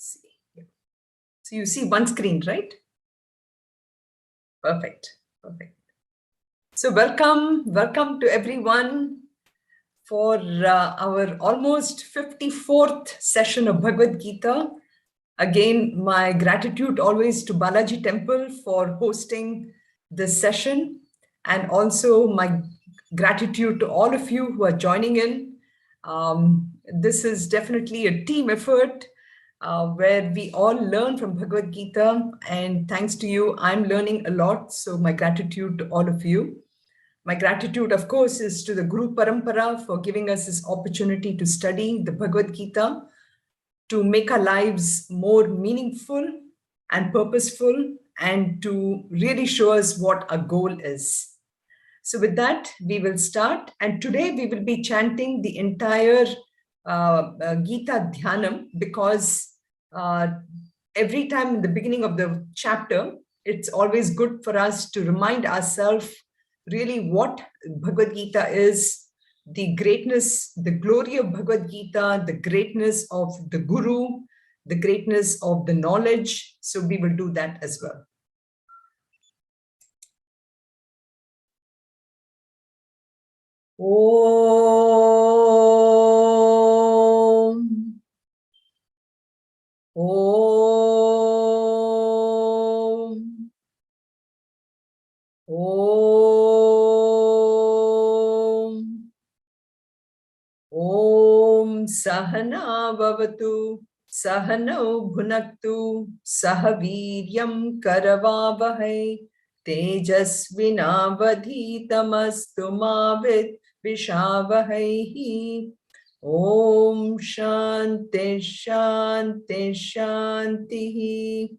see. Yeah. So you see one screen, right? Perfect. Perfect. So welcome to everyone for our almost 54th session of Bhagavad Gita. Again, my gratitude always to Balaji Temple for hosting this session, and also my gratitude to all of you who are joining in. This is definitely a team effort where we all learn from Bhagavad Gita, and thanks to you, I'm learning a lot. So my gratitude to all of you. My gratitude, of course, is to the Guru Parampara for giving us this opportunity to study the Bhagavad Gita, to make our lives more meaningful and purposeful, and to really show us what our goal is. So with that, we will start. And today we will be chanting the entire Gita Dhyanam, because every time in the beginning of the chapter, it's always good for us to remind ourselves really what Bhagavad Gita is, the greatness, the glory of Bhagavad Gita, the greatness of the Guru, the greatness of the knowledge. So we will do that as well. Om. Om. Om. Om Sahana Bhavatu Sahanau Bhunaktu Sahaviryam Karavavahai Tejasvinavadhitamastu Mavit Vishavahai. Om Shanti Shanti Shanti.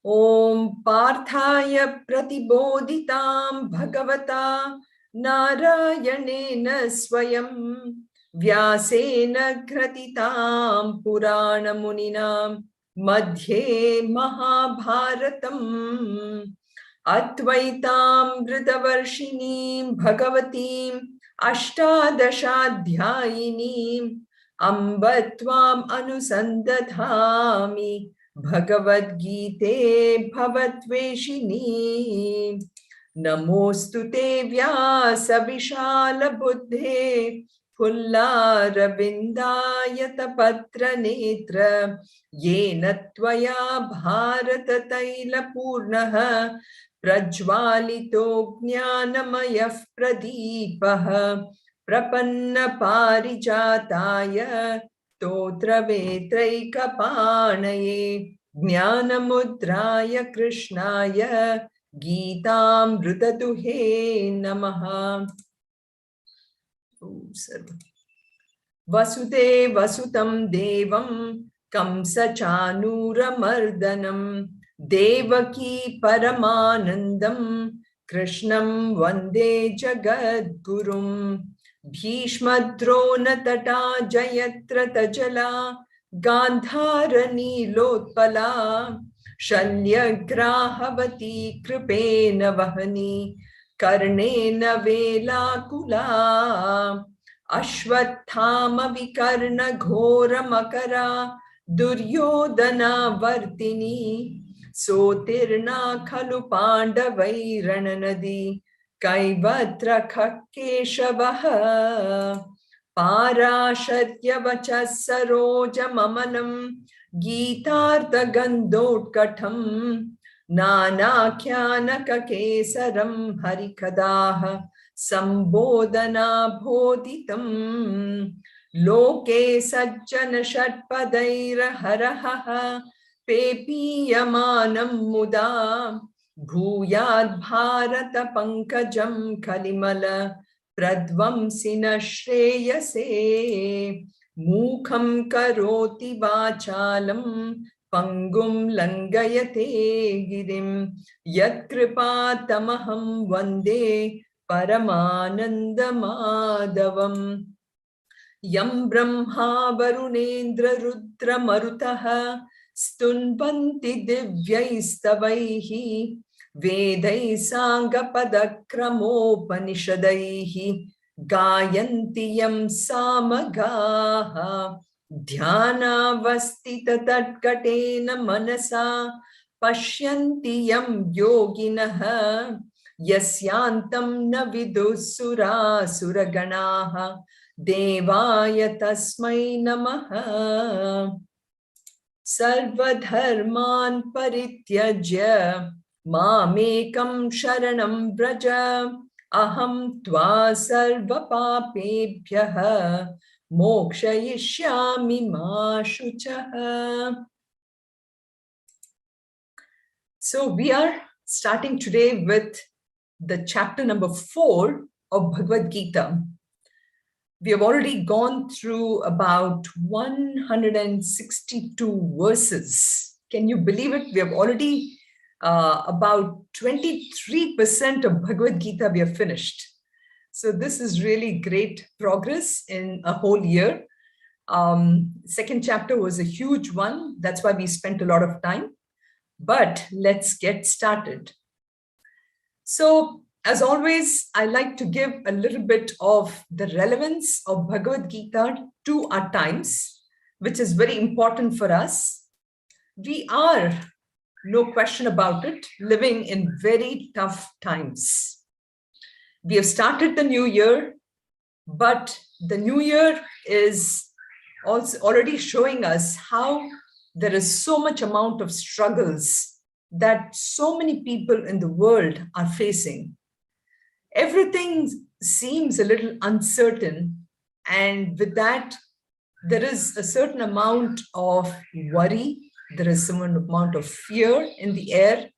Om Parthaya Pratibodhitam Bhagavata Narayanena Swayam Vyasena Kratitam Purana Muninam Madhye Mahabharatam Advaitam Vritavarshinim Bhagavatim Ashtadashadhyayinim Ambatvam Anusandadhami Bhagavad Gita Bhavatveshini. Namostu te vyasa vishala buddhe Pulla ravindayata patra netra Yena tvaya bharata taila purnaha Prajvalito jnanamayah pradipaha Prapanna parijataya Totra vetraika panaye Jnanamudraya Krishnaya Geetamrutaduhe Namaha. Vasudeva Sutam Devam Kamsa Chanura Mardanam Devaki Paramanandam Krishnam Vande Jagadgurum. Bhishma Drona Tata Jayatra Tajala Gandharani Lotpala Shalya Grahavati Kripena Vahani Karnena Vela Kula Ashwathama Vikarna Ghora Makara Duryodhana Vartini Sotirna Khalu Pandavai Rananadi Kaivatra Kakeshavaha Parashatya Vachas Saroja Mamanam Geetartha Gandhotkatham Nanakhyana Kakesaram Harikadaha Sambodhana Bodhitam Loke Sajjana Shatpadaira Harahaha Pepiyamanam Muda Bhuyad Bharata Pankajam Kalimala Pradvamsina Shreyase Mukham Karoti Vachalam Pangum Langayate Girim Yat Kripa Tamaham Vande Paramananda Madhavam Yam Brahma Varunendra Rudra Marutaha Stunvanti Divyaistavaihi Vedai Sangha Padakramopanishadaihi Gayanti Yam Samagaha Dhyanavastita tatkatena manasa pashyanti yam yoginaha yasyantam na vidusura suraganaha devaya tasmai namaha. Sarvadharman parityajya mamekam sharanam braja aham tva sarva papebhyah mokshayishyami ma shuchah. So we are starting today with the chapter number 4 of Bhagavad Gita. We have already gone through about 162 verses. Can you believe it? We have already about 23% of Bhagavad Gita we have finished. So this is really great progress in a whole year. Second chapter was a huge one. That's why we spent a lot of time. But let's get started. So, as always, I like to give a little bit of the relevance of Bhagavad Gita to our times, which is very important for us. We are, no question about it, living in very tough times. We have started the new year, but the new year is also already showing us how there is so much amount of struggles that so many people in the world are facing. Everything seems a little uncertain, and with that, there is a certain amount of worry, there is some amount of fear in the air,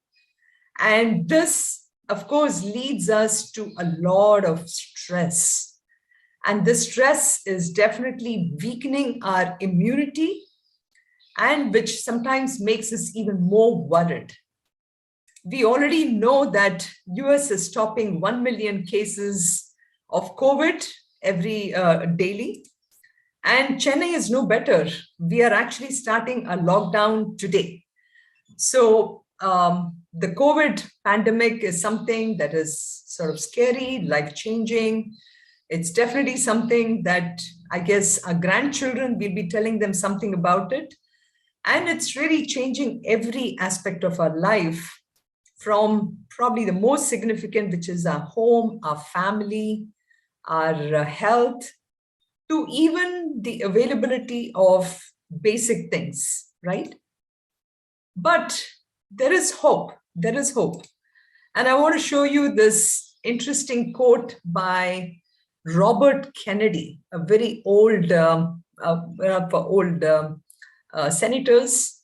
and this, of course, leads us to a lot of stress. And this stress is definitely weakening our immunity, and which sometimes makes us even more worried. We already know that US is topping 1 million cases of COVID every daily. And Chennai is no better. We are actually starting a lockdown today. So the COVID pandemic is something that is sort of scary, life-changing. It's definitely something that I guess our grandchildren, will be telling them something about it. And it's really changing every aspect of our life, from probably the most significant, which is our home, our family, our health, to even the availability of basic things, right? But there is hope. There is hope. And I want to show you this interesting quote by Robert Kennedy, a very old, senators.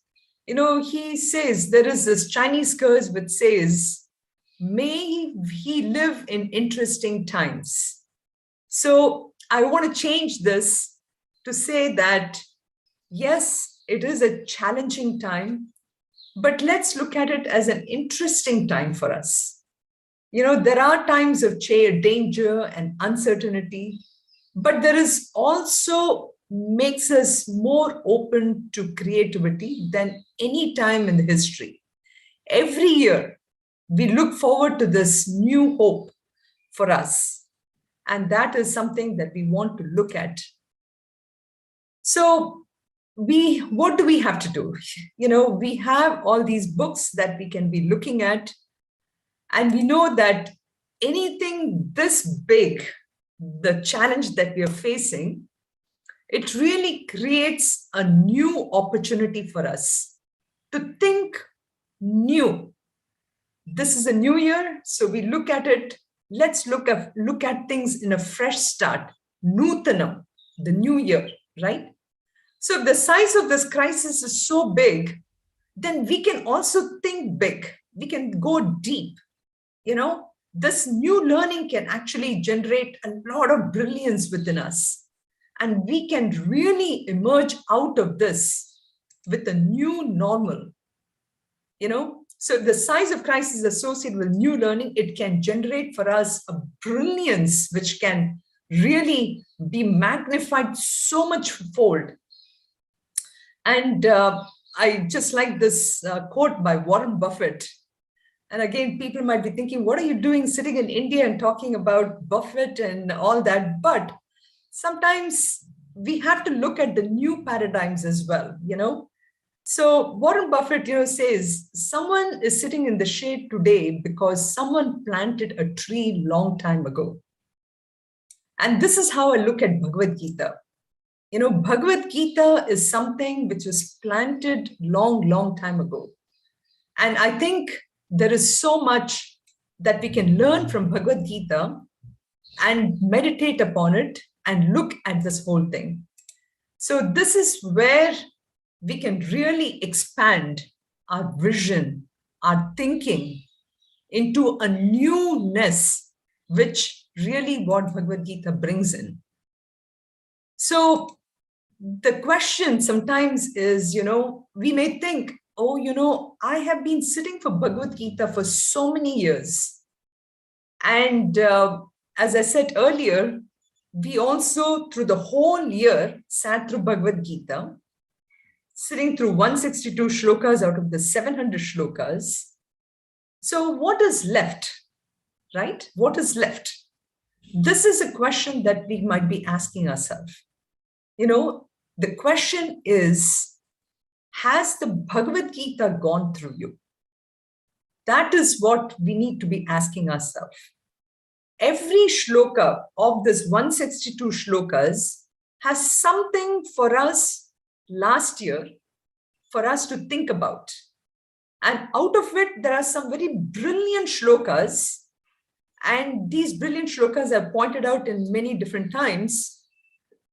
You know, he says there is this Chinese curse which says, may he live in interesting times. So I want to change this to say that, yes, it is a challenging time, but let's look at it as an interesting time for us. You know, there are times of danger and uncertainty, but there is also makes us more open to creativity than any time in the history. Every year, we look forward to this new hope for us. And that is something that we want to look at. So what do we have to do? You know, we have all these books that we can be looking at. And we know that anything this big, the challenge that we are facing, it really creates a new opportunity for us to think new. This is a new year, so we look at it. Let's look at things in a fresh start. Nutanam, the new year, right? So if the size of this crisis is so big, then we can also think big. We can go deep. You know, this new learning can actually generate a lot of brilliance within us. And we can really emerge out of this with a new normal. You know, so the size of crisis associated with new learning, it can generate for us a brilliance which can really be magnified so much fold. And I just like this quote by Warren Buffett. And again, people might be thinking, what are you doing sitting in India and talking about Buffett and all that? But sometimes we have to look at the new paradigms as well, So Warren Buffett, says someone is sitting in the shade today because someone planted a tree long time ago. And this is how I look at Bhagavad Gita. Bhagavad Gita is something which was planted long, long time ago. And I think there is so much that we can learn from Bhagavad Gita and meditate upon it and look at this whole thing. So this is where we can really expand our vision, our thinking into a newness, which really what Bhagavad Gita brings in. So the question sometimes is, we may think, oh, I have been sitting for Bhagavad Gita for so many years. And as I said earlier, we also, through the whole year, sat through Bhagavad Gita, sitting through 162 shlokas out of the 700 shlokas. So what is left, right? What is left? This is a question that we might be asking ourselves. The question is, has the Bhagavad Gita gone through you? That is what we need to be asking ourselves. Every shloka of this 162 shlokas has something for us last year for us to think about. And out of it, there are some very brilliant shlokas. And these brilliant shlokas are pointed out in many different times.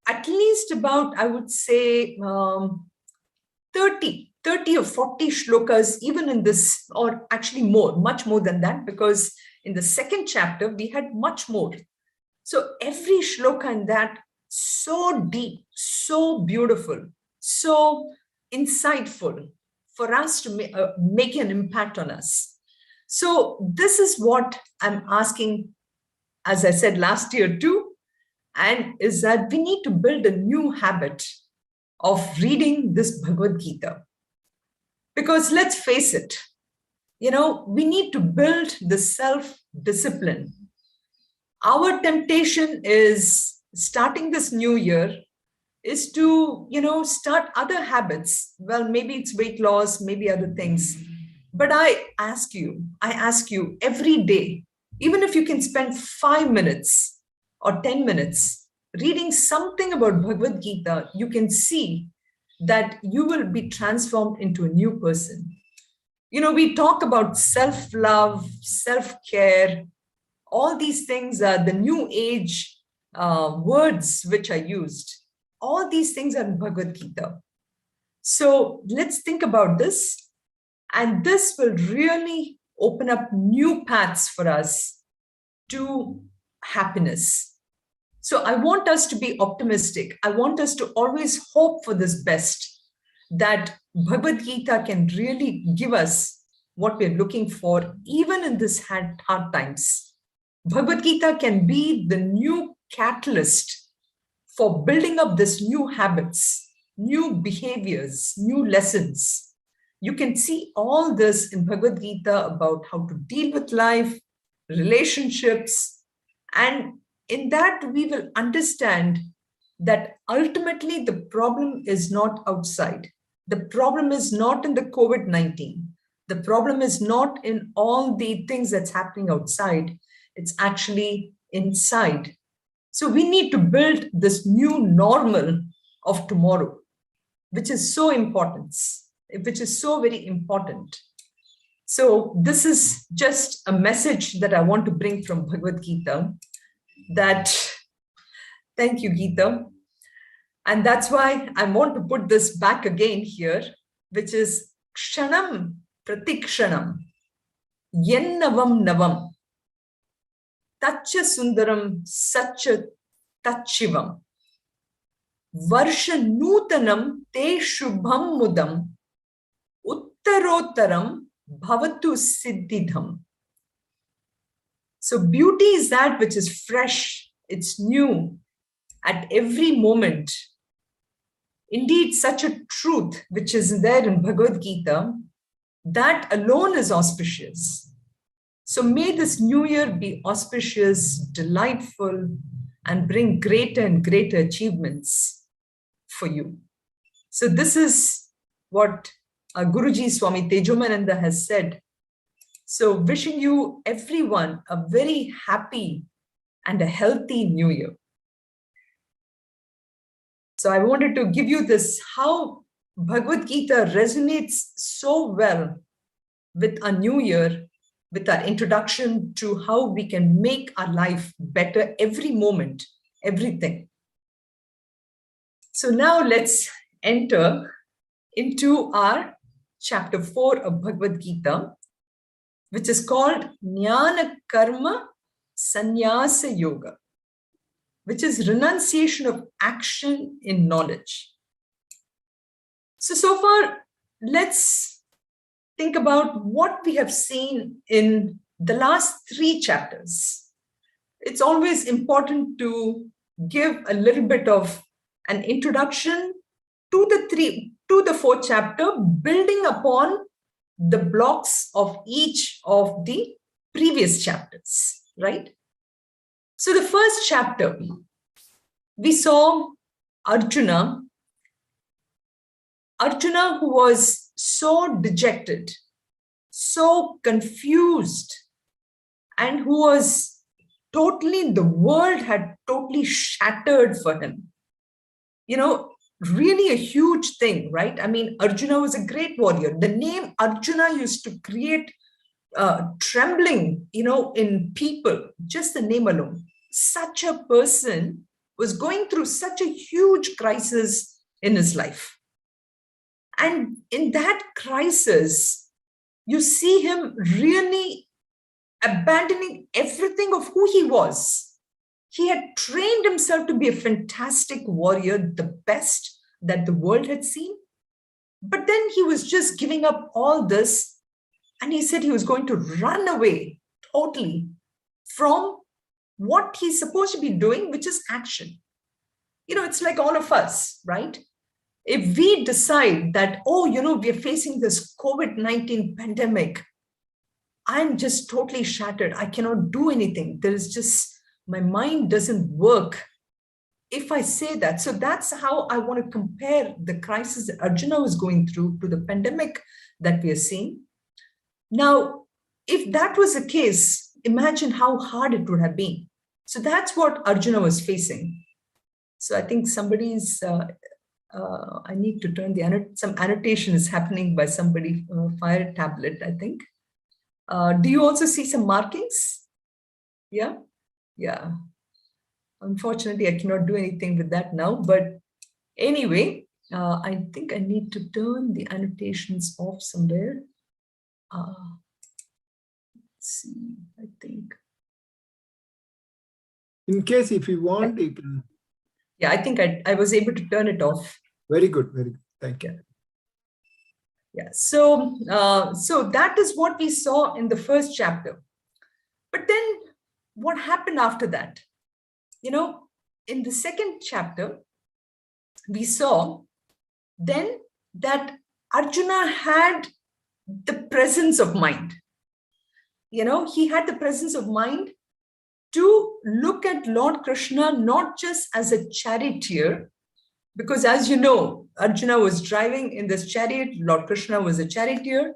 At least about, I would say, 30 or 40 shlokas, even in this, or actually more, much more than that, because in the second chapter, we had much more. So every shloka in that, so deep, so beautiful, so insightful for us to make an impact on us. So this is what I'm asking, as I said last year too, and is that we need to build a new habit of reading this Bhagavad Gita. Because let's face it, we need to build the self-discipline. Our temptation is, starting this new year, is to, start other habits. Well, maybe it's weight loss, maybe other things. But I ask you every day, even if you can spend 5 minutes or 10 minutes reading something about Bhagavad Gita, you can see that you will be transformed into a new person. We talk about self-love, self-care, all these things are the new age words which are used. All these things are in Bhagavad Gita. So let's think about this. And this will really open up new paths for us to happiness. So I want us to be optimistic. I want us to always hope for this best, that Bhagavad Gita can really give us what we're looking for, even in this hard times. Bhagavad Gita can be the new catalyst for building up this new habits, new behaviors, new lessons. You can see all this in Bhagavad Gita about how to deal with life, relationships, and in that we will understand that ultimately the problem is not outside. The problem is not in the COVID-19. The problem is not in all the things that's happening outside. It's actually inside. So we need to build this new normal of tomorrow, which is so important, which is so very important. So this is just a message that I want to bring from Bhagavad Gita, that thank you, Gita. And that's why I want to put this back again here, which is Kshanam Pratikshanam Yennavam Navam Tacha Sundaram Sacha Tachivam Varsha Nutanam Te Shubham Mudam Uttarottaram Bhavatu Siddhidham. So beauty is that which is fresh, it's new at every moment. Indeed, such a truth which is there in Bhagavad Gita, that alone is auspicious. So may this new year be auspicious, delightful, and bring greater and greater achievements. for you. So this is what Guruji Swami Tejomananda has said. So wishing you, everyone, a very happy and a healthy new year. So I wanted to give you this, how Bhagavad Gita resonates so well with our new year, with our introduction to how we can make our life better every moment, everything. So now let's enter into our chapter 4 of Bhagavad Gita, which is called Jnana Karma Sannyasa Yoga, which is renunciation of action in knowledge. So far, let's think about what we have seen in the last 3 chapters. It's always important to give a little bit of an introduction to the 4th chapter, building upon the blocks of each of the previous chapters, right? So the first chapter, we saw Arjuna who was so dejected, so confused, and who was totally, the world had totally shattered for him. You know, really a huge thing, right? I mean, Arjuna was a great warrior. The name Arjuna used to create trembling, in people, just the name alone. Such a person was going through such a huge crisis in his life. And in that crisis, you see him really abandoning everything of who he was. He had trained himself to be a fantastic warrior, the best that the world had seen. But then he was just giving up all this, and he said he was going to run away totally from what he's supposed to be doing, which is action. It's like all of us, right? If we decide that, we are facing this COVID-19 pandemic, I'm just totally shattered. I cannot do anything. My mind doesn't work if I say that. So that's how I want to compare the crisis that Arjuna was going through to the pandemic that we are seeing. Now, if that was the case, imagine how hard it would have been. So that's what Arjuna was facing. So I think somebody's, I need to turn some annotation is happening by somebody, Fire tablet, I think. Do you also see some markings? Yeah. Yeah. Unfortunately, I cannot do anything with that now. But anyway, I think I need to turn the annotations off somewhere. Let's see, I think. In case if you want, you can. Yeah, I think I was able to turn it off. Very good, very good. Thank you. Yeah, so that is what we saw in the first chapter. But then what happened after that? In the second chapter, we saw then that Arjuna had the presence of mind. He had the presence of mind to look at Lord Krishna not just as a charioteer, because as you know, Arjuna was driving in this chariot, Lord Krishna was a charioteer,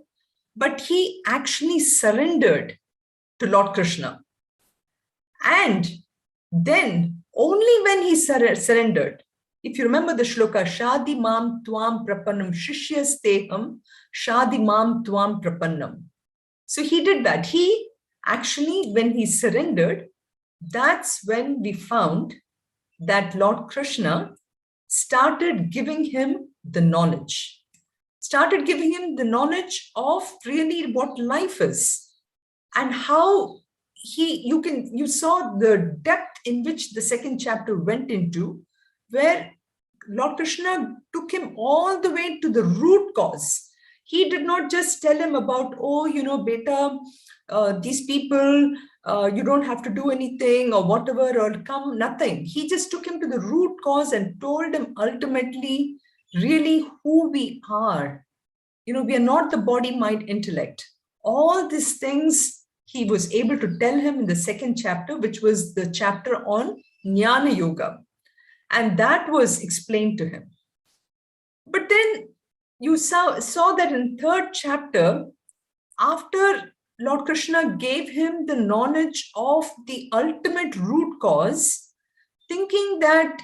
but he actually surrendered to Lord Krishna. And then only when he surrendered, if you remember the shloka, Shadi Mam Tvam Prapannam Shishyasteham Shadi Mam Tvam Prapannam. So he did that. He actually, when he surrendered, that's when we found that Lord Krishna started giving him the knowledge. Started giving him the knowledge of really what life is and how you saw the depth in which the second chapter went into, where Lord Krishna took him all the way to the root cause. He did not just tell him about, beta, these people, you don't have to do anything or whatever, or come, nothing. He just took him to the root cause and told him ultimately really who we are. We are not the body, mind, intellect. All these things he was able to tell him in the second chapter, which was the chapter on Jnana Yoga. And that was explained to him. But then you saw that in third chapter, after Lord Krishna gave him the knowledge of the ultimate root cause, thinking that,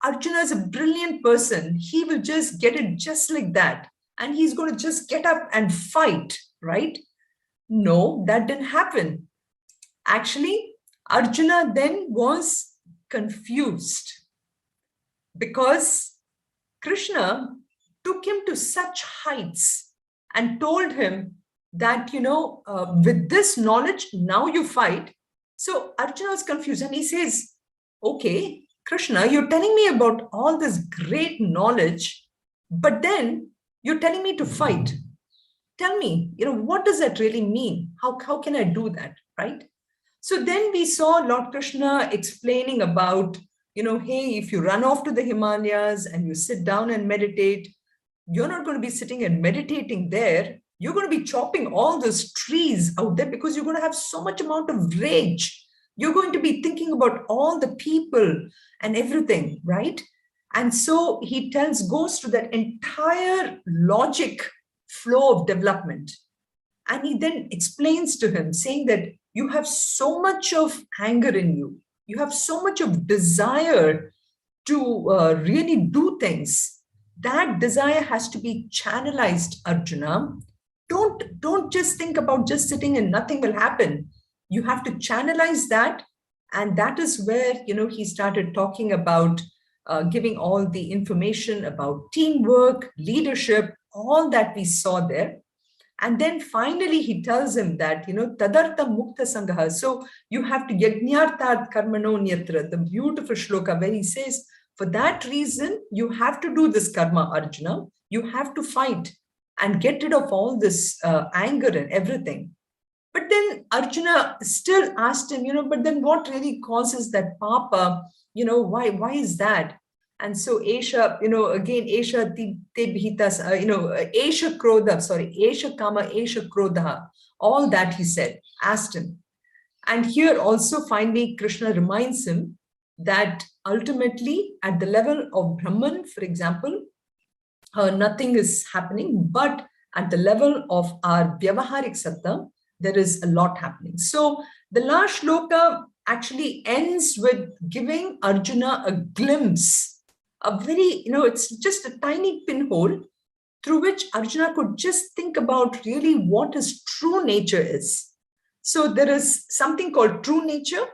Arjuna is a brilliant person. He will just get it just like that. And he's going to just get up and fight, right? No, that didn't happen. Actually, Arjuna then was confused because Krishna took him to such heights and told him that, with this knowledge, now you fight. So Arjuna was confused and he says, okay, Krishna, you're telling me about all this great knowledge, but then you're telling me to fight. Tell me, what does that really mean? How can I do that, right? So then we saw Lord Krishna explaining about, hey, if you run off to the Himalayas and you sit down and meditate, you're not going to be sitting and meditating there. You're going to be chopping all those trees out there because you're going to have so much amount of rage. You're going to be thinking about all the people and everything, right? And so he goes to that entire logic flow of development. And he then explains to him, saying that you have so much of anger in you. You have so much of desire to really do things. That desire has to be channelized, Arjuna. Don't just think about just sitting and nothing will happen. You have to channelize that. And that is where, he started talking about giving all the information about teamwork, leadership, all that we saw there. And then finally, he tells him that, tadartha mukta sangaha. So you have to yajñartat karmano nyatra, the beautiful shloka where he says, for that reason, you have to do this karma, Arjuna. You have to fight and get rid of all this anger and everything. But then Arjuna still asked him, but then what really causes that papa? Why is that? And so Esha, again, Esha Tibhitas, Esha Krodha, Esha Kama, Esha Krodha, all that he said, asked him. And here also finally Krishna reminds him that ultimately at the level of Brahman, for example, nothing is happening, but at the level of our Vyavaharik Satta, there is a lot happening. So the last shloka actually ends with giving Arjuna a glimpse, a very, it's just a tiny pinhole through which Arjuna could just think about really what his true nature is. So there is something called true nature,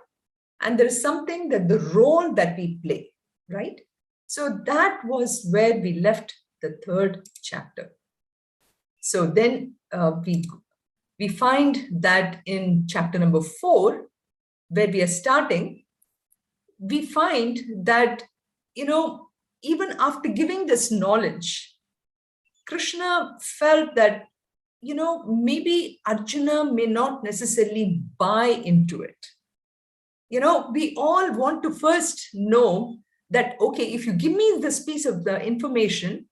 and there is something that the role that we play, right? So that was where we left the third chapter. So then we find that in chapter number 4, where we are starting, we find that, even after giving this knowledge, Krishna felt that, maybe Arjuna may not necessarily buy into it. We all want to first know that, okay, if you give me this piece of the information,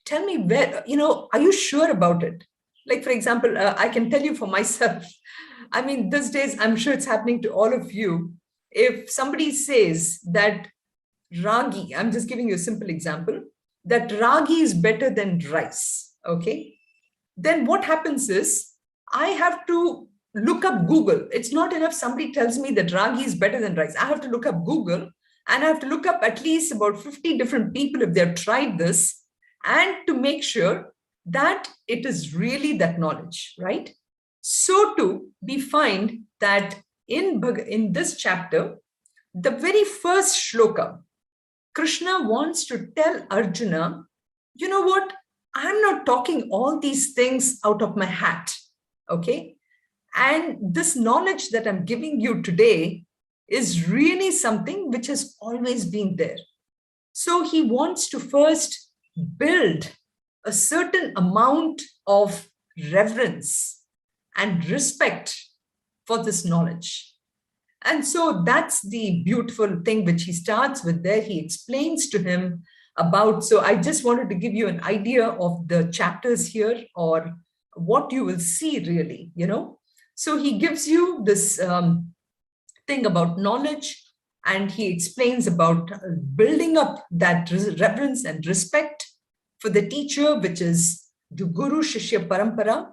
tell me where, are you sure about it? Like, for example, I can tell you for myself, I mean, these days, I'm sure it's happening to all of you. If somebody says that ragi, I'm just giving you a simple example, that ragi is better than rice, okay? Then what happens is, I have to look up Google. It's not enough somebody tells me that ragi is better than rice. I have to look up Google, and I have to look up at least about 50 different people if they've tried this, and to make sure that it is really that knowledge, right? So too, we find that in this chapter, the very first shloka, Krishna wants to tell Arjuna, you know what? I'm not talking all these things out of my hat, okay? And this knowledge that I'm giving you today is really something which has always been there. So he wants to first build a certain amount of reverence and respect for this knowledge. And so that's the beautiful thing which he starts with there. He explains to him about, so I just wanted to give you an idea of the chapters here, or what you will see really, So he gives you this thing about knowledge, and he explains about building up that reverence and respect. for the teacher, which is the Guru Shishya Parampara.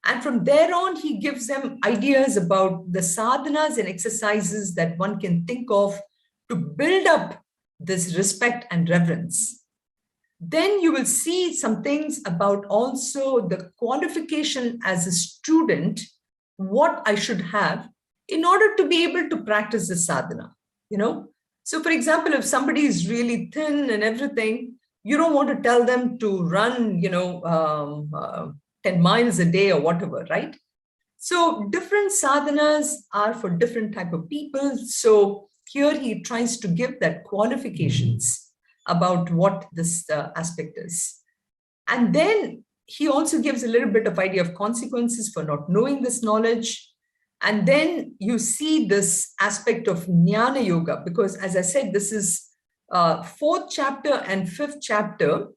And from there on, he gives them ideas about the sadhanas and exercises that one can think of to build up this respect and reverence. Then you will see some things about also the qualification as a student, what I should have in order to be able to practice the sadhana, So for example, if somebody is really thin and everything, you don't want to tell them to run, 10 miles a day or whatever, right? So different sadhanas are for different type of people. So here he tries to give that qualifications about what this aspect is. And then he also gives a little bit of idea of consequences for not knowing this knowledge. And then you see this aspect of Jnana Yoga, because as I said, this is fourth chapter and fifth chapter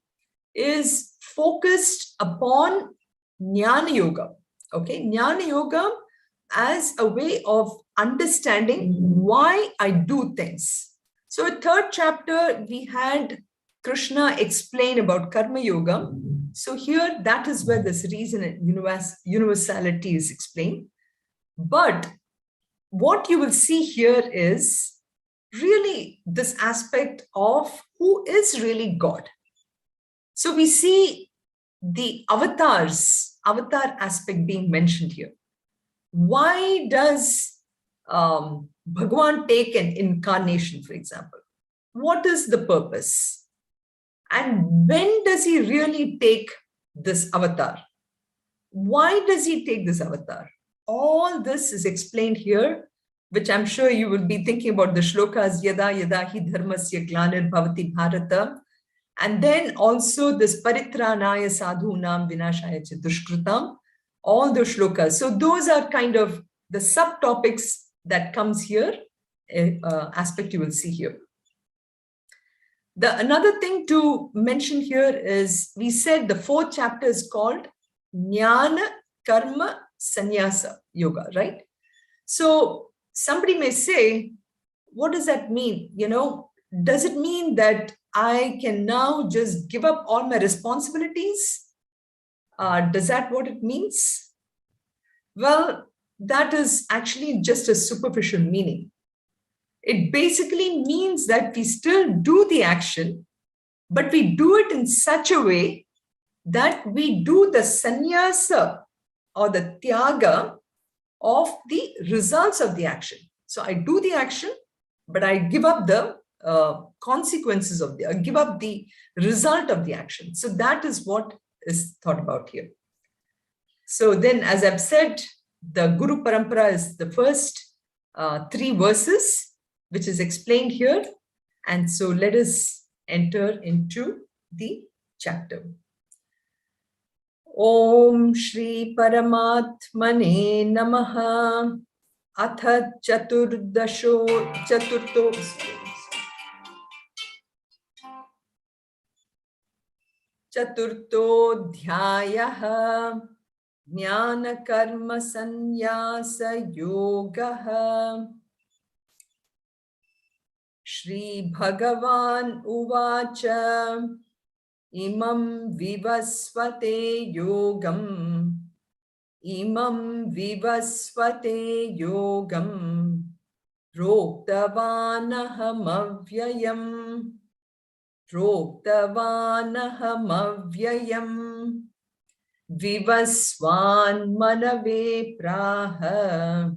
is focused upon Jnana Yoga. Okay, Jnana Yoga as a way of understanding why I do things. So in third chapter, we had Krishna explain about Karma Yoga. So here, that is where this reason and universality is explained. But what you will see here is really this aspect of who is really God. So we see the avatar aspect being mentioned here. Why does Bhagavan take an incarnation, for example? What is the purpose? And when does he really take this avatar? Why does he take this avatar? All this is explained here, which I'm sure you will be thinking about the shlokas, yada yada hi dharmasya glanir bhavati bharata. And then also this paritranaya sadhunam vinashaya cha dushkritam, all those shlokas. So those are kind of the subtopics that comes here, aspect you will see here. Another thing to mention here is, we said the fourth chapter is called Jnana Karma Sannyasa Yoga, right? So somebody may say, what does that mean? Does it mean that I can now just give up all my responsibilities? Does that what it means? Well, that is actually just a superficial meaning. It basically means that we still do the action, but we do it in such a way that we do the sannyasa or the tyaga of the results of the action. So I do the action, but I give up the consequences of give up the result of the action. So that is what is thought about here. So then, as I've said, the Guru Parampara is the first 3 verses, which is explained here. And so let us enter into the chapter. Om Shri Paramatmane Namaha Atha Chaturto Dhyayaha Jnana Karma Sannyasa Yogaha. Shri Bhagavan Uvacha Imam Vivasvate Yogam Roktavanahamavvyayam Vivasvan Manave Praha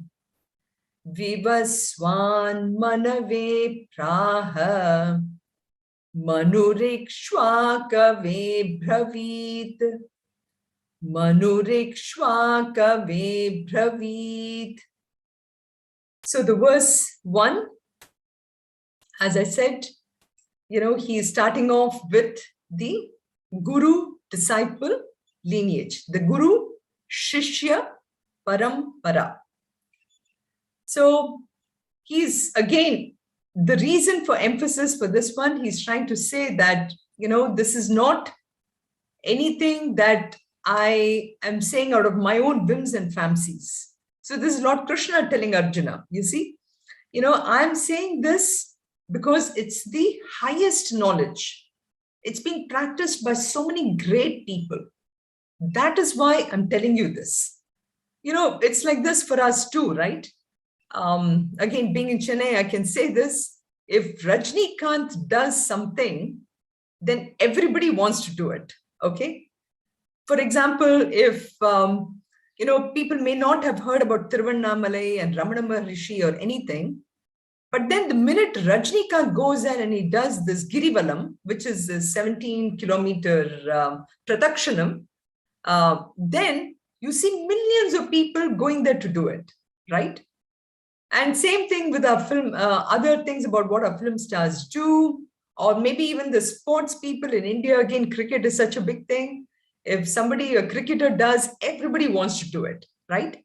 Manurikshvakave Bravit. So the verse 1, as I said, he is starting off with the Guru-disciple lineage, the Guru Shishya Parampara. So he's, again, the reason for emphasis for this one, he's trying to say that, this is not anything that I am saying out of my own whims and fancies. So this is Lord Krishna telling Arjuna, you see, I'm saying this because it's the highest knowledge. It's being practiced by so many great people. That is why I'm telling you this. It's like this for us too, right? Again, being in Chennai, I can say this. If Rajnikant does something, then everybody wants to do it. Okay. For example, if, people may not have heard about Tiruvannamalai and Ramana Maharishi or anything, but then the minute Rajnikant goes there and he does this Girivalam, which is a 17-kilometer Pradakshanam, then you see millions of people going there to do it, right? And same thing with our film, other things about what our film stars do, or maybe even the sports people in India. Again, cricket is such a big thing. If a cricketer does, everybody wants to do it, right?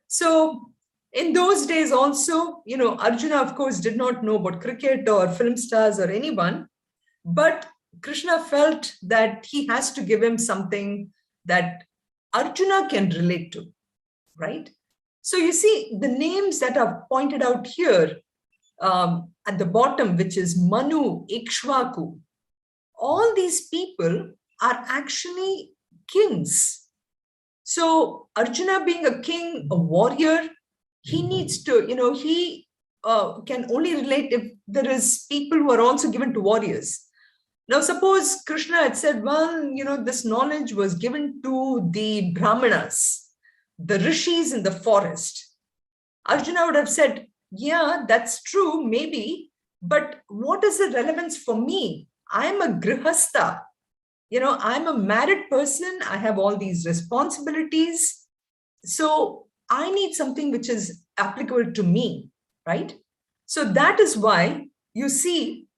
So in those days also, Arjuna, of course, did not know about cricket or film stars or anyone, but Krishna felt that he has to give him something that Arjuna can relate to, right? So you see the names that are pointed out here at the bottom, which is Manu, Ikshvaku, all these people are actually kings. So Arjuna being a king, a warrior, he needs to, he can only relate if there is people who are also given to warriors. Now, suppose Krishna had said, well, this knowledge was given to the Brahmanas, the rishis in the forest. Arjuna would have said, yeah, that's true, maybe, but what is the relevance for me? I'm a grihastha. I'm a married person. I have all these responsibilities. So I need something which is applicable to me, right? So that is why you see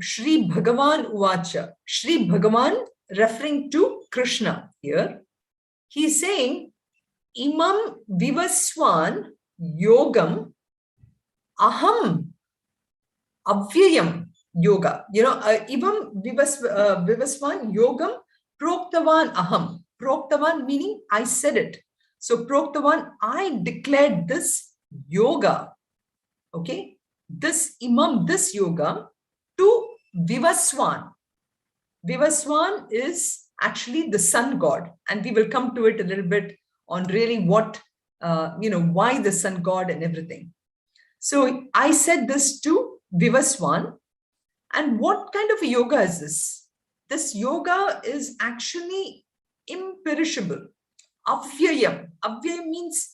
Shri Bhagavan Uvacha, Shri Bhagavan referring to Krishna here. He's saying, Imam Vivaswan Yogam Aham Avyayam Yoga. Imam Vivaswan Yogam Proktavan Aham. Proktavan meaning I said it. So Proktavan, I declared this yoga. Okay. This Imam, this yoga to Vivaswan. Vivaswan is actually the sun god, and we will come to it a little bit on really what, why the sun god and everything. So I said this to Vivaswan, and what kind of a yoga is this? This yoga is actually imperishable. Avyayam. Avyayam means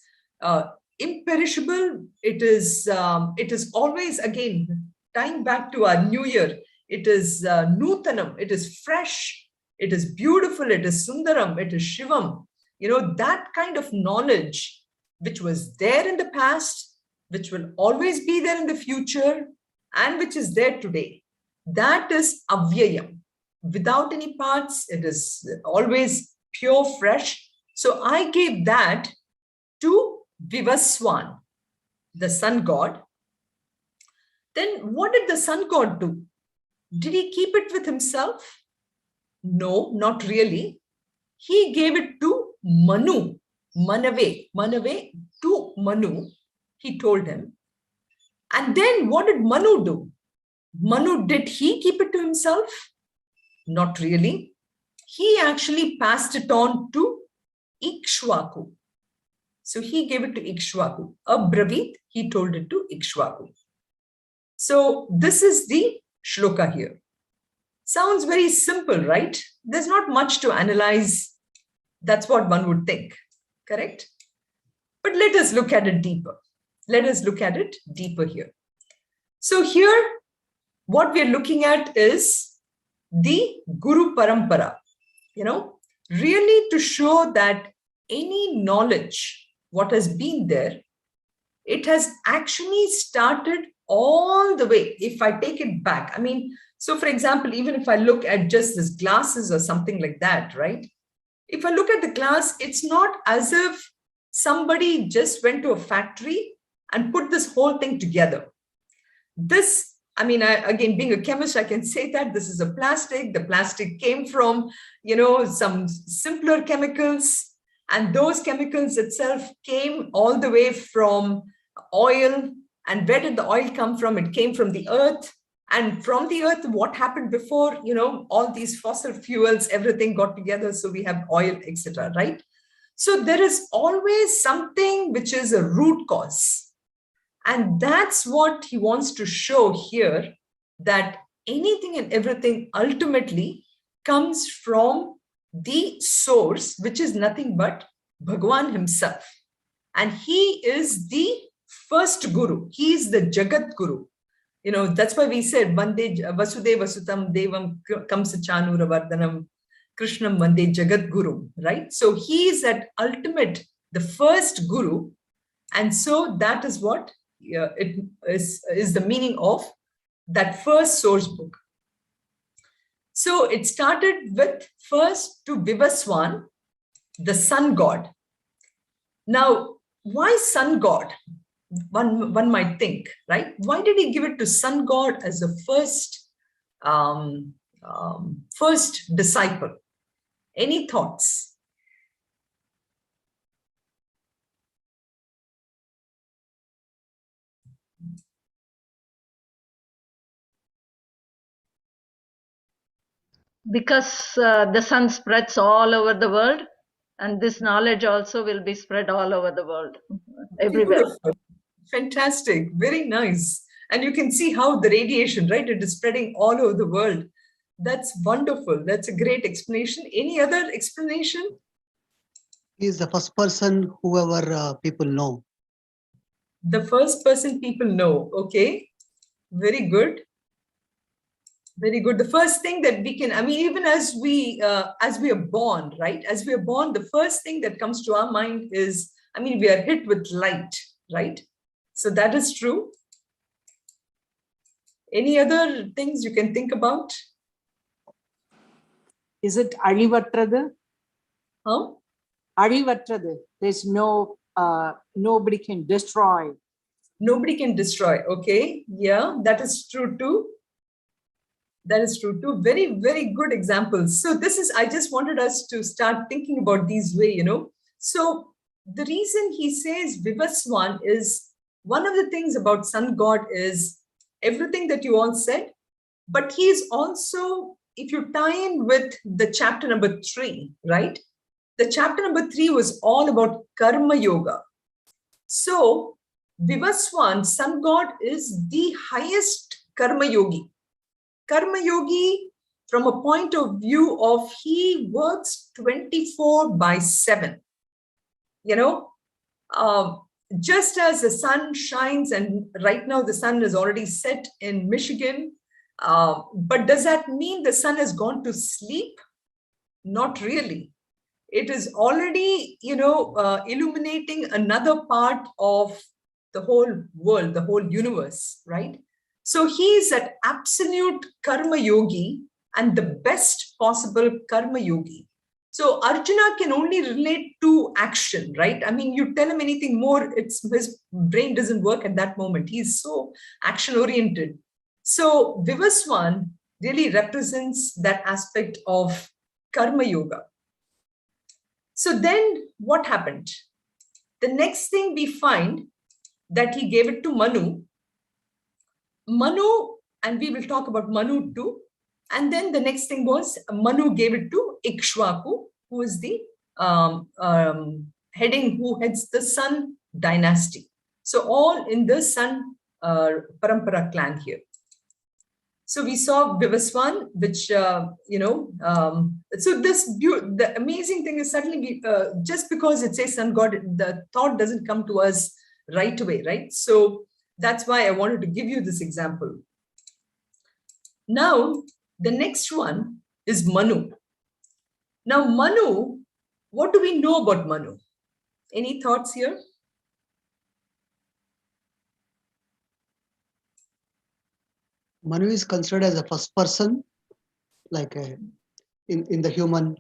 imperishable. It is always, again, tying back to our new year. It is Nutanam. It is fresh. It is beautiful. It is Sundaram. It is Shivam. That kind of knowledge which was there in the past, which will always be there in the future, and which is there today. That is Avyayam. Without any parts, it is always pure, fresh. So I gave that to Vivaswan, the sun god. Then what did the sun god do? Did he keep it with himself? No, not really. He gave it to Manu, Manave to Manu, he told him. And then what did Manu do? Manu, did he keep it to himself? Not really. He actually passed it on to Ikshvaku. So he gave it to Ikshvaku. Abravit, he told it to Ikshvaku. So this is the shloka here. Sounds very simple, right? There's not much to analyze. That's what one would think, correct? But let us look at it deeper. Let us look at it deeper here. So here, what we're looking at is the Guru Parampara, really to show that any knowledge, what has been there, it has actually started all the way. If I take it back, so for example, even if I look at just this glasses or something like that, right? If I look at the glass, it's not as if somebody just went to a factory and put this whole thing together. This, again, being a chemist, I can say that this is a plastic. The plastic came from, some simpler chemicals, and those chemicals itself came all the way from oil. And where did the oil come from? It came from the earth. And from the earth, what happened before, all these fossil fuels, everything got together. So we have oil, etc., right? So there is always something which is a root cause. And that's what he wants to show here, that anything and everything ultimately comes from the source, which is nothing but Bhagwan himself. And he is the first guru. He is the Jagat Guru. That's why we said, Vande Vasudeva Sutam Devam Kamsa Chanura Vardhanam Krishnam Vande Jagat Guru, right? So he is that ultimate, the first guru. And so that is what it is the meaning of that first source book. So it started with first to Vivaswan, the sun god. Now, why sun god? One might think, right? Why did he give it to sun god as the first disciple? Any thoughts? Because the sun spreads all over the world, and this knowledge also will be spread all over the world, everywhere. Beautiful. Fantastic. Very nice. And you can see how the radiation, right? It is spreading all over the world. That's wonderful. That's a great explanation. Any other explanation? He is the first person whoever people know. The first person people know. Okay. Very good. Very good. The first thing that we can, even as we are born, right? As we are born, the first thing that comes to our mind is, we are hit with light, right? So that is true. Any other things you can think about? Is it Alivattradu? Huh? Alivattradu. There's nobody can destroy. Nobody can destroy. Okay. Yeah, that is true too. That is true too. Very, very good examples. So I just wanted us to start thinking about these way, So the reason he says Vivaswan is, one of the things about sun god is everything that you all said, but he is also, if you tie in with the chapter number 3, right? The chapter number 3 was all about karma yoga. So Vivaswan, sun god, is the highest karma yogi. Karma yogi, from a point of view of he works 24/7. Just as the sun shines, and right now the sun is already set in Michigan, but does that mean the sun has gone to sleep? Not really. It is already, illuminating another part of the whole world, the whole universe, right? So he is an absolute karma yogi and the best possible karma yogi. So Arjuna can only relate to action, right? You tell him anything more, his brain doesn't work at that moment. He's so action oriented. So Vivaswan really represents that aspect of karma yoga. So then what happened? The next thing we find that he gave it to Manu, and we will talk about Manu too. And then the next thing was Manu gave it to Ikshvaku, who is the who heads the Sun dynasty. So all in the Sun Parampara clan here. So we saw Vivaswan, which, so the amazing thing is suddenly, just because it says sun god, the thought doesn't come to us right away, right? So that's why I wanted to give you this example. Now, the next one is Manu. Now, Manu, what do we know about Manu? Any thoughts here? Manu is considered as a first person, like in the human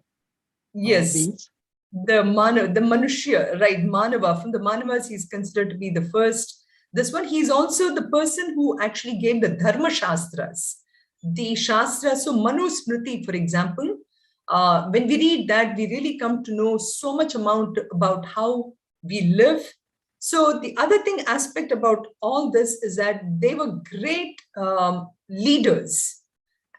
beings. The Manushya, right? Manava. From the Manavas, he's considered to be the first. This one, he's also the person who actually gave the Dharma Shastras. The Shastras, so Manu Smriti, for example, when we read that, we really come to know so much amount about how we live. So the other aspect about all this is that they were great leaders.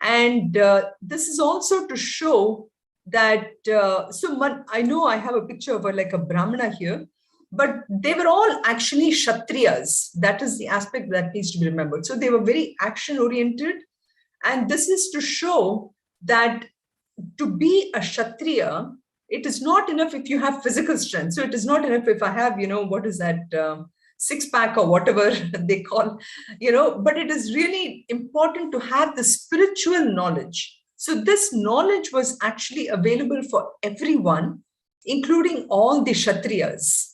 And this is also to show that, I know I have a picture of like a Brahmana here, but they were all actually Kshatriyas. That is the aspect that needs to be remembered. So they were very action oriented. And this is to show that to be a Kshatriya, it is not enough if you have physical strength. So it is not enough if I have, what is that, six-pack or whatever they call, but it is really important to have the spiritual knowledge. So this knowledge was actually available for everyone, including all the Kshatriyas.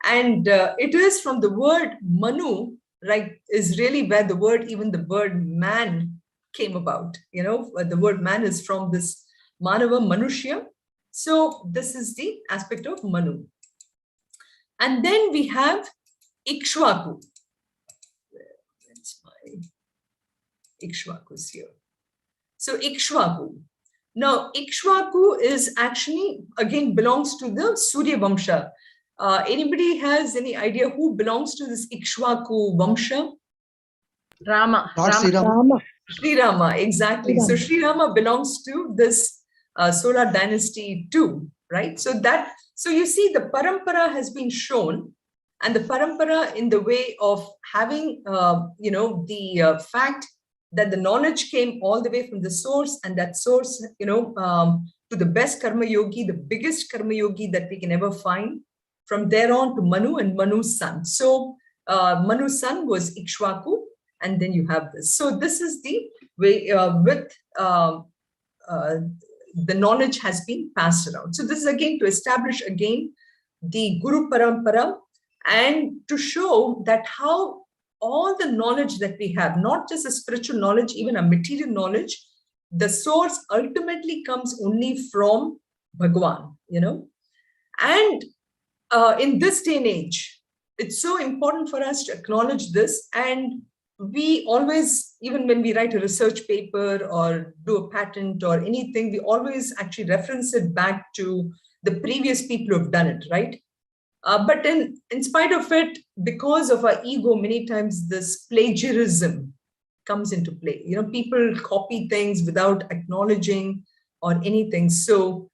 And it is from the word Manu, right, is really where even the word man came about. The word man is from this Manava, Manushya. So this is the aspect of Manu. And then we have Ikshvaku. Where's my Ikshvaku's here? So Ikshvaku. Now, Ikshvaku is actually, again, belongs to the Surya Vamsha. Anybody has any idea who belongs to this Ikshvaku Vamsha? Rama. Lord Sri Rama. Sri Rama, exactly. So Sri Rama belongs to this solar dynasty too, right? So you see the parampara has been shown, and the parampara in the way of having, the fact that the knowledge came all the way from the source, and that source, to the best karma yogi, the biggest karma yogi that we can ever find. From there on to Manu and Manu's son. So Manu's son was Ikshvaku, and then you have this. So this is the way the knowledge has been passed around. So this is again to establish again the Guru Parampara, and to show that how all the knowledge that we have, not just a spiritual knowledge, even a material knowledge, the source ultimately comes only from Bhagavan, And in this day and age, it's so important for us to acknowledge this. And we always, even when we write a research paper or do a patent or anything, we always actually reference it back to the previous people who have done it, right? But in spite of it, because of our ego, many times this plagiarism comes into play. People copy things without acknowledging or anything. So,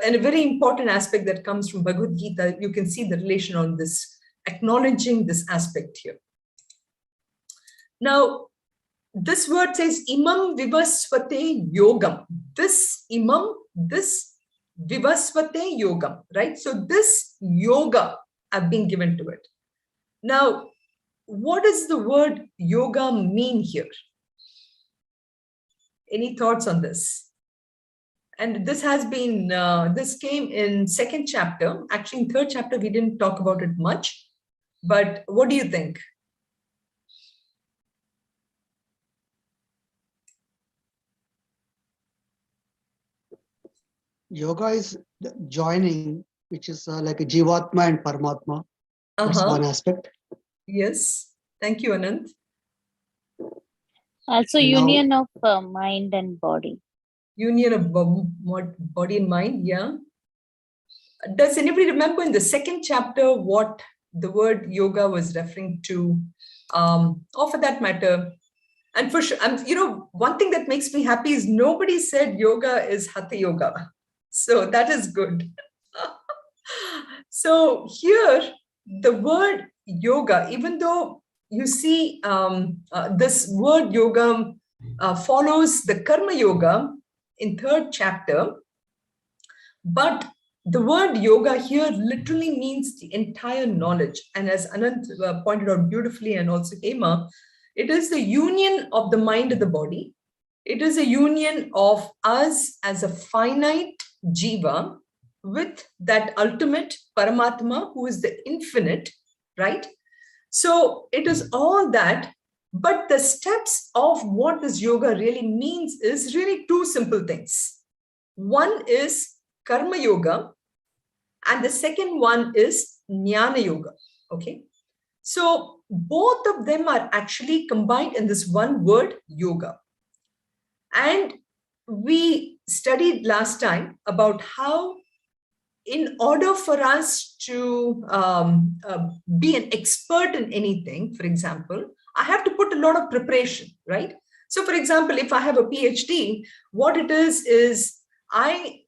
and a very important aspect that comes from Bhagavad Gita, you can see the relation on this, acknowledging this aspect here. Now, this word says, imam vivasvate yogam. This vivasvate yogam, right? So this yoga have been given to it. Now, what does the word yoga mean here? Any thoughts on this? And this has been, this came in second chapter. Actually, in third chapter, we didn't talk about it much. But what do you think? Yoga is the joining, which is like a Jivatma and Paramatma. That's one aspect. Yes. Thank you, Anant. Also, Now- union of mind and body. Union of body and mind, yeah. Does anybody remember in the second chapter what the word yoga was referring to? Or for that matter, and for sure, one thing that makes me happy is nobody said yoga is hatha yoga. So that is good. So here, the word yoga, even though you see this word yoga follows the karma yoga in third chapter, but the word yoga here literally means the entire knowledge. And as Anant pointed out beautifully, and also Hema, it is the union of the mind and the body. It is a union of us as a finite jiva with that ultimate Paramatma, who is the infinite, right? So it is all that, but the steps of what this yoga really means is really two simple things. One is karma yoga, and the second one is jnana yoga, okay? So both of them are actually combined in this one word, yoga. And we studied last time about how in order for us to be an expert in anything, for example, I have to put a lot of preparation, right? So for example, if I have a PhD, what it is I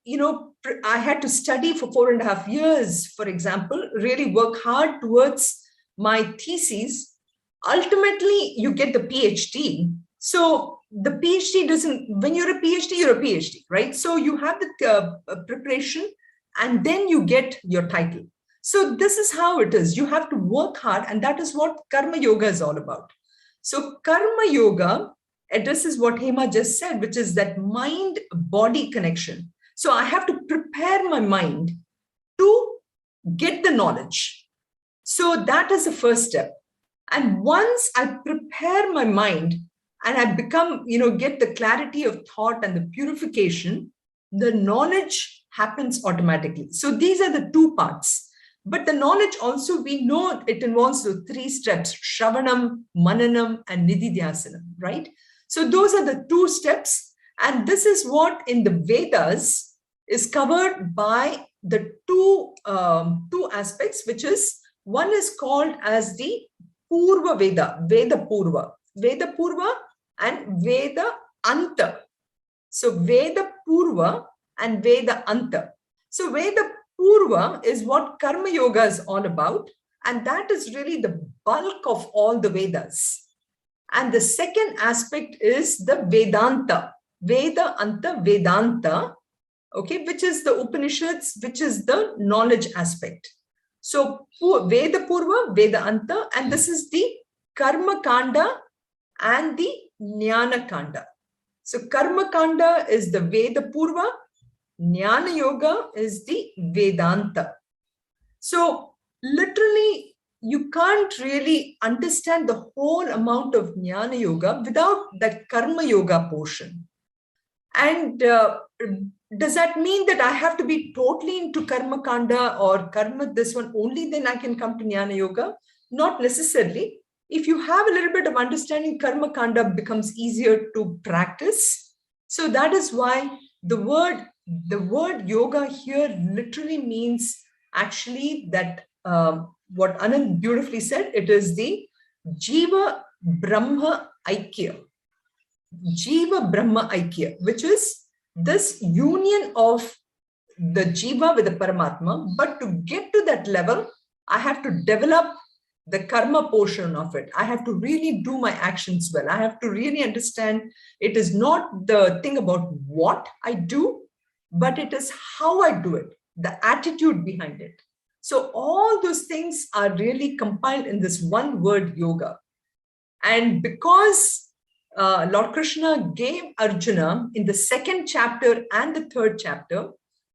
had to study for 4.5 years, for example, really work hard towards my thesis. Ultimately, you get the PhD. So the PhD doesn't, when you're a PhD, right? So you have the preparation and then you get your title. So this is how it is. You have to work hard, and that is what Karma Yoga is all about. So Karma Yoga addresses what Hema just said, which is that mind-body connection. So I have to prepare my mind to get the knowledge. So that is the first step. And once I prepare my mind and I become, get the clarity of thought and the purification, the knowledge happens automatically. So these are the two parts. But the knowledge also, we know it involves the 3 steps: Shravanam, Mananam, and Nididhyasanam, right? So those are the 2 steps. And this is what in the Vedas is covered by the two aspects, which is, one is called as the Purva Veda, Veda Purva and Veda Anta. So Veda Purva and Veda Anta. So Veda Purva is what Karma Yoga is all about. And that is really the bulk of all the Vedas. And the second aspect is the Vedanta, Veda Anta Vedanta, okay, which is the Upanishads, which is the knowledge aspect. So Veda Purva, Veda Anta, and this is the Karma Kanda and the Jnana Kanda. So Karma Kanda is the Veda Purva, Jnana Yoga is the Vedanta. So literally, you can't really understand the whole amount of Jnana Yoga without that Karma Yoga portion. And does that mean that I have to be totally into Karma Kanda or Karma this one only, then I can come to Jnana Yoga? Not necessarily. If you have a little bit of understanding, Karma Kanda becomes easier to practice. So that is why the word yoga here literally means actually that what Anand beautifully said, it is the Jiva Brahma Aikya. Jiva Brahma Aikya, which is this union of the Jiva with the Paramatma. But to get to that level, I have to develop the karma portion of it. I have to really do my actions well. I have to really understand it is not the thing about what I do, but it is how I do it, the attitude behind it. So all those things are really compiled in this one word, yoga. And because Lord Krishna gave Arjuna in the 2nd chapter and the 3rd chapter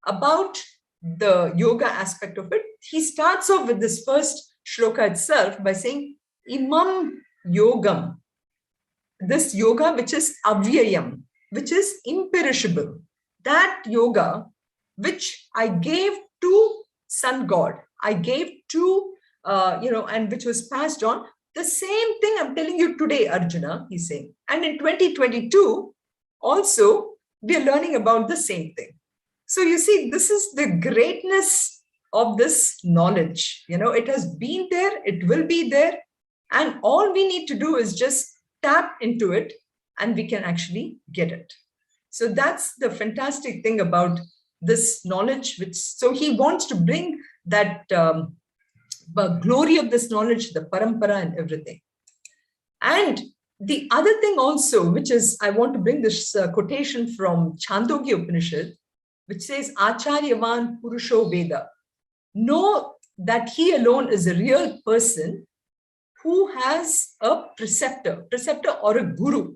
about the yoga aspect of it, he starts off with this first shloka itself by saying, Imam Yogam, this yoga which is avyayam, which is imperishable, that yoga which I gave to Sun God, I gave to, and which was passed on, the same thing I'm telling you today, Arjuna, he's saying. And in 2022, also, we are learning about the same thing. So you see, this is the greatness of this knowledge. It has been there, it will be there. And all we need to do is just tap into it and we can actually get it. So that's the fantastic thing about this knowledge, so he wants to bring that glory of this knowledge, the parampara and everything. And the other thing also, which is, I want to bring this quotation from Chandogya Upanishad, which says, Acharyavan Purusho Veda. Know that he alone is a real person who has a preceptor or a guru,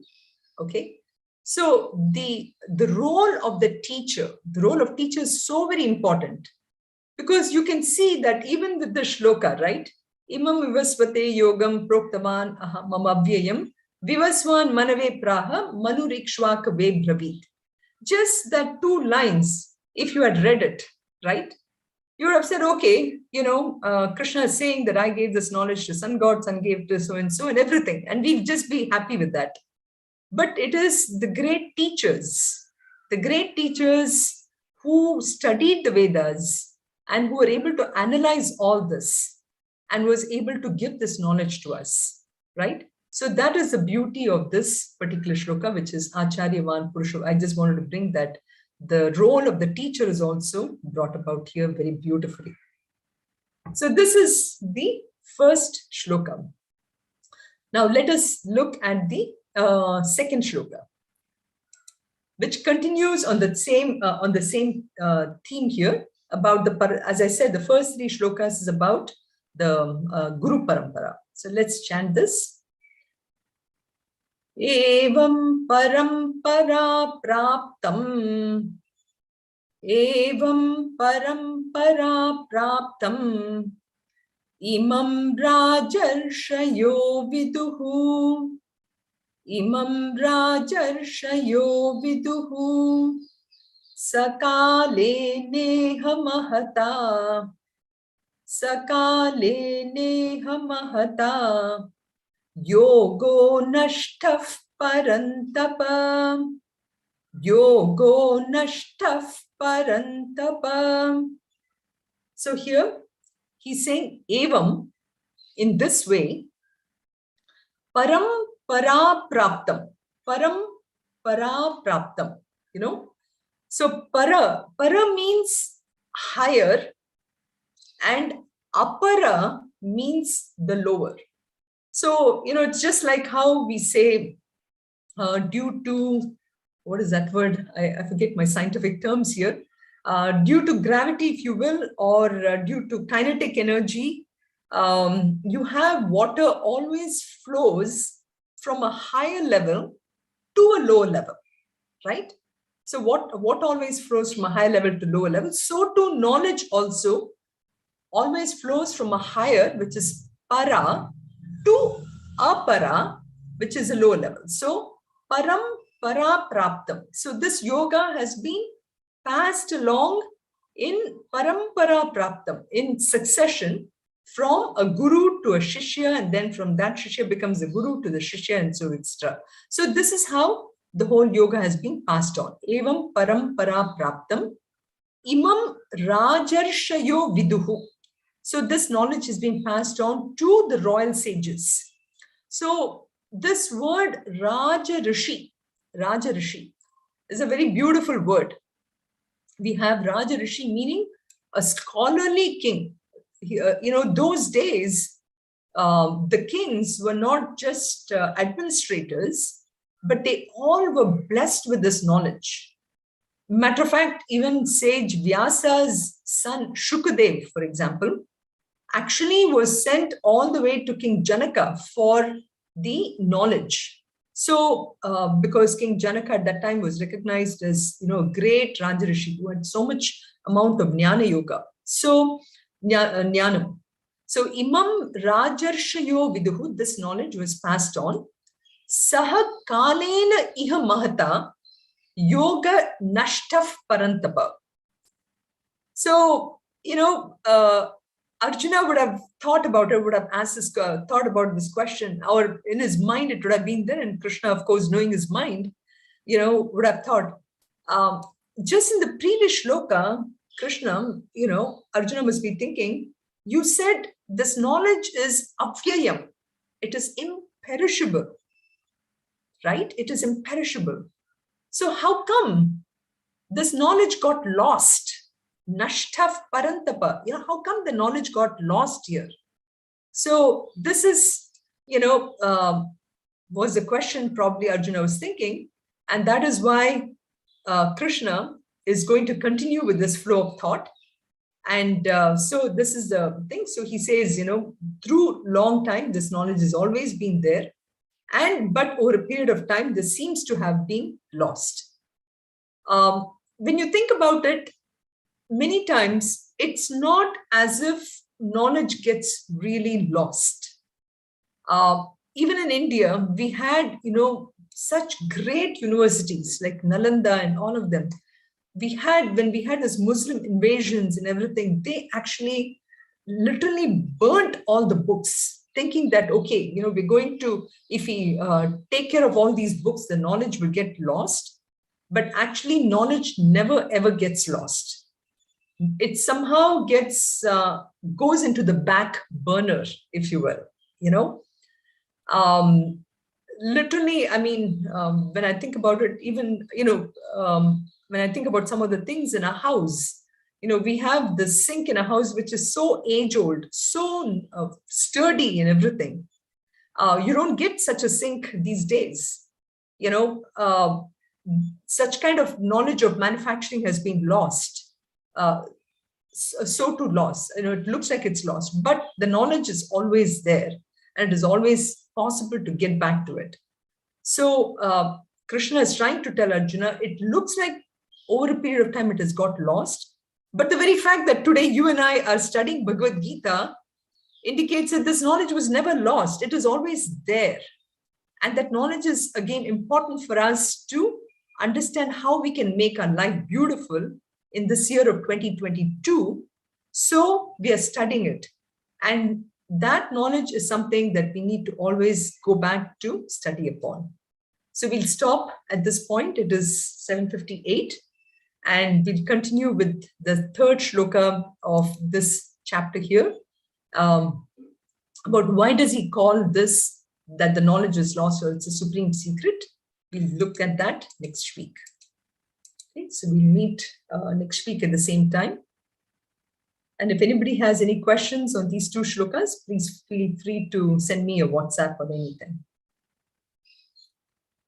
okay? So the role of the teacher is so very important, because you can see that even with the shloka, right? Imam vivasvate yogam proktavan mamavyayam vivaswan manave praha manurikshvaka ve bravit. Just that 2 lines, if you had read it, right? You would have said, okay, Krishna is saying that I gave this knowledge to Sun God, Sun gave to so-and-so and everything. And we'd just be happy with that. But it is the great teachers who studied the Vedas and who were able to analyze all this and was able to give this knowledge to us, right? So that is the beauty of this particular shloka, which is Acharyavan Purusha. I just wanted to bring that the role of the teacher is also brought about here very beautifully. So this is the first shloka. Now let us look at the second shloka, which continues on the same theme here about the, as I said, the first three shlokas is about the Guru Parampara. So let's chant this. Evam parampara praptam, evam parampara praptam, imam rajarshayo viduhu, imam rajarshayo viduhu, sakale neha mahata, sakale neha mahata, yogo nashtaf parantapa, yogo nashtaf parantapa. So here he's saying evam, in this way, param para praptam, param para praptam, you know. So para means higher and apara means the lower. So, you know, it's just like how we say due to, what is that word? I forget my scientific terms here. Due to gravity, if you will, or due to kinetic energy, you have water always flows from a higher level to a lower level, right? So what always flows from a higher level to lower level, so too knowledge also always flows from a higher, which is para, to apara, which is a lower level. So param para praptam. So this yoga has been passed along in parampara praptam, in succession, from a guru to a shishya, and then from that shishya becomes a guru to the shishya, and so etc. So this is how the whole yoga has been passed on. Evam parampara praptam, imam rajarshayo viduhu. So this knowledge has been passed on to the royal sages. So this word Raja Rishi is a very beautiful word. We have Raja Rishi meaning a scholarly king. You know, those days, the kings were not just administrators, but they all were blessed with this knowledge. Matter of fact, even sage Vyasa's son Shukadev, for example, actually was sent all the way to King Janaka for the knowledge. So, because King Janaka at that time was recognized as, you know, a great Rajarishi who had so much amount of Jnana Yoga. So, Jnanam. So, Imam Rajarshayo Viduhu, this knowledge was passed on. Saha Kalena Iha Mahata Yoga Nashtaf Parantapa. So, you know, Arjuna would have thought about it, would have asked this, thought about this question, or in his mind it would have been there, and Krishna, of course, knowing his mind, you know, would have thought, just in the previous shloka, Krishna, you know, Arjuna must be thinking, you said this knowledge is apvyayam, it is imperishable, right? It is imperishable. So how come this knowledge got lost? Nashtaf parantapa. You know, how come the knowledge got lost here? So this is, you know, was the question probably Arjuna was thinking. And that is why Krishna is going to continue with this flow of thought. And so this is the thing. So he says, you know, through long time, this knowledge has always been there. But over a period of time, this seems to have been lost. When you think about it, many times it's not as if knowledge gets really lost. Even in India, we had, you know, such great universities like Nalanda and all of them. We had, when we had this Muslim invasions and everything, they actually literally burnt all the books, thinking that, okay, you know, we're going to, if we take care of all these books, the knowledge will get lost. But actually, knowledge never ever gets lost. It somehow gets, goes into the back burner, if you will, you know. literally, I mean, when I think about it, even, when I think about some of the things in a house, we have the sink in a house which is so age old, so sturdy and everything. You don't get such a sink these days. Such kind of knowledge of manufacturing has been lost. So to loss, it looks like it's lost, but the knowledge is always there, and it is always possible to get back to it. So Krishna is trying to tell Arjuna, it looks like over a period of time it has got lost, but the very fact that today you and I are studying Bhagavad Gita indicates that this knowledge was never lost. It is always there. And that knowledge is, again, important for us to understand how we can make our life beautiful in this year of 2022. So we are studying it. And that knowledge is something that we need to always go back to study upon. So we'll stop at this point. It is 7:58. And we'll continue with the third shloka of this chapter here. About why does he call this that the knowledge is lost, or it's a supreme secret. We'll look at that next week. Okay, so we'll meet next week at the same time. And if anybody has any questions on these two shlokas, please feel free to send me a WhatsApp or anything.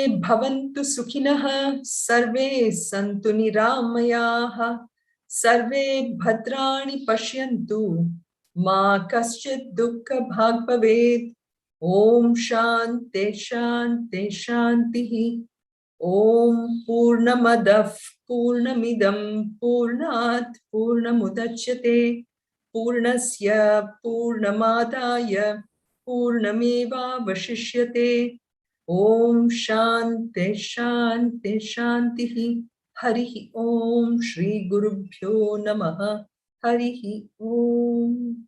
Bhavantu sukhinah sarve santu niramayaha sarve bhadrani pashyantu ma kaschid dukkha bhag bhavet. Om Shanti Shanti Shanti. Om Purnamadav Purnamidam Purnat Purnamudachyate Purnasya Purnamadaya Purnameva Vashishyate. Om Shanti Shanti Shanti. Harihi Om Shri Gurubhyo Namaha. Harihi Om.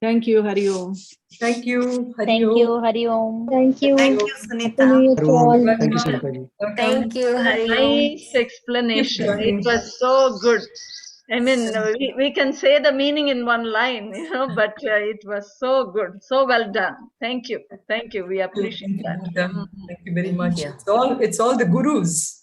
Thank you, Hari Om. Thank you. Hari Thank Om. you, Hari Om. Thank you. Thank you, Happy Sunitha. New Year to all. Thank you, Sunitha. Welcome. Thank you, Hari Om. Nice explanation. Thank you. It was so good. I mean, we can say the meaning in one line, but it was so good, so well done. Thank you. Thank you. We appreciate that. Thank you very much. It's all the gurus.